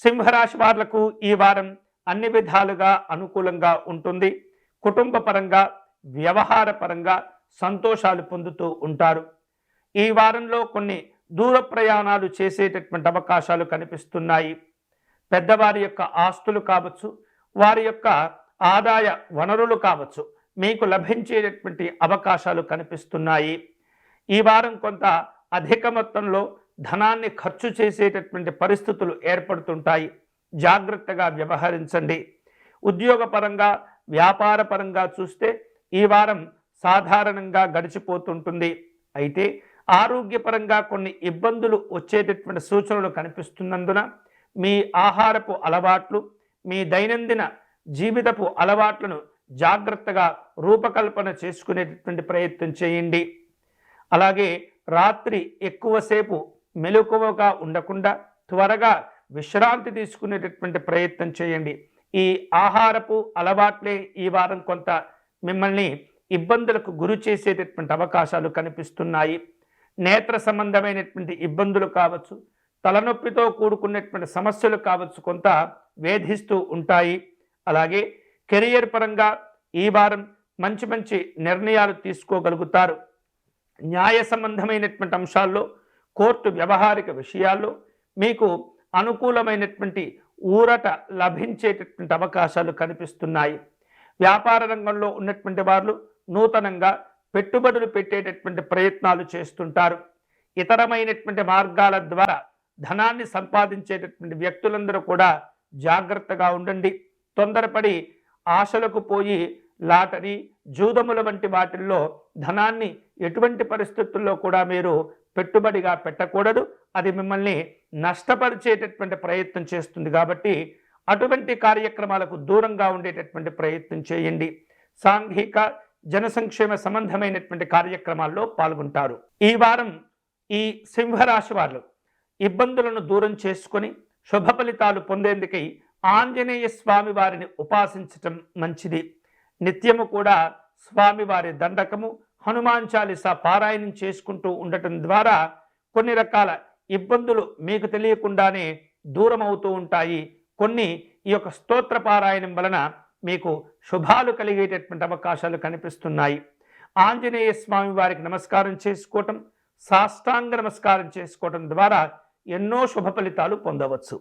సింహరాశి వాళ్లకు ఈ వారం అన్ని విధాలుగా అనుకూలంగా ఉంటుంది. కుటుంబ పరంగా, వ్యవహార పరంగా సంతోషాలు పొందుతూ ఉంటారు. ఈ వారంలో కొన్ని దూర ప్రయాణాలు చేసేటటువంటి అవకాశాలు కనిపిస్తున్నాయి. పెద్దవారి యొక్క ఆస్తులు కావచ్చు, వారి యొక్క ఆదాయ వనరులు కావచ్చు, మీకు లభించేటటువంటి అవకాశాలు కనిపిస్తున్నాయి. ఈ వారం కొంత అధిక మొత్తంలో ధనాన్ని ఖర్చు చేసేటటువంటి పరిస్థితులు ఏర్పడుతుంటాయి. జాగ్రత్తగా వ్యవహరించండి. ఉద్యోగపరంగా, వ్యాపార పరంగా చూస్తే ఈ వారం సాధారణంగా గడిచిపోతుంటుంది. అయితే ఆరోగ్యపరంగా కొన్ని ఇబ్బందులు వచ్చేటటువంటి సూచనలు కనిపిస్తున్నందున మీ ఆహారపు అలవాట్లు, మీ దైనందిన జీవితపు అలవాట్లను జాగ్రత్తగా రూపకల్పన చేసుకునేటటువంటి ప్రయత్నం చేయండి. అలాగే రాత్రి ఎక్కువసేపు మెలకువగా ఉండకుండా త్వరగా విశ్రాంతి తీసుకునేటటువంటి ప్రయత్నం చేయండి. ఈ ఆహారపు అలవాట్లే ఈ వారం కొంత మిమ్మల్ని ఇబ్బందులకు గురి చేసేటటువంటి అవకాశాలు కనిపిస్తున్నాయి. నేత్ర సంబంధమైనటువంటి ఇబ్బందులు కావచ్చు, తలనొప్పితో కూడుకున్నటువంటి సమస్యలు కావచ్చు, కొంత వేధిస్తూ ఉంటాయి. అలాగే కెరియర్ పరంగా ఈ వారం మంచి మంచి నిర్ణయాలు తీసుకోగలుగుతారు. న్యాయ సంబంధమైనటువంటి అంశాల్లో, కోర్టు వ్యవహారిక విషయాల్లో మీకు అనుకూలమైనటువంటి ఊరట లభించేటటువంటి అవకాశాలు కనిపిస్తున్నాయి. వ్యాపార రంగంలో ఉన్నటువంటి వారు నూతనంగా పెట్టుబడులు పెట్టేటటువంటి ప్రయత్నాలు చేస్తుంటారు. ఇతరమైనటువంటి మార్గాల ద్వారా ధనాన్ని సంపాదించేటటువంటి వ్యక్తులందరూ కూడా జాగ్రత్తగా ఉండండి. తొందరపడి ఆశలకు పోయి లాటరీ, జూదముల వంటి వాటిల్లో ధనాన్ని ఎటువంటి పరిస్థితుల్లో కూడా మీరు పెట్టుబడిగా పెట్టకూడదు. అది మిమ్మల్ని నష్టపరిచేటటువంటి ప్రయత్నం చేస్తుంది. కాబట్టి అటువంటి కార్యక్రమాలకు దూరంగా ఉండేటటువంటి ప్రయత్నం చేయండి. సాంఘిక, జన సంక్షేమ సంబంధమైనటువంటి కార్యక్రమాల్లో పాల్గొంటారు. ఈ వారం ఈ సింహరాశి వారు ఇబ్బందులను దూరం చేసుకొని శుభ ఫలితాలు పొందేందుకై ఆంజనేయ స్వామి వారిని ఉపాసించటం మంచిది. నిత్యము కూడా స్వామివారి దండకము, హనుమాన్ చాలీసా పారాయణం చేసుకుంటూ ఉండటం ద్వారా కొన్ని రకాల ఇబ్బందులు మీకు తెలియకుండానే దూరం అవుతూ ఉంటాయి. కొన్ని ఈ యొక్క స్తోత్ర పారాయణం వలన మీకు శుభాలు కలిగేటటువంటి అవకాశాలు కనిపిస్తున్నాయి. ఆంజనేయ స్వామి వారికి నమస్కారం చేసుకోవటం, సాష్టాంగ నమస్కారం చేసుకోవటం ద్వారా ఎన్నో శుభ ఫలితాలు పొందవచ్చు.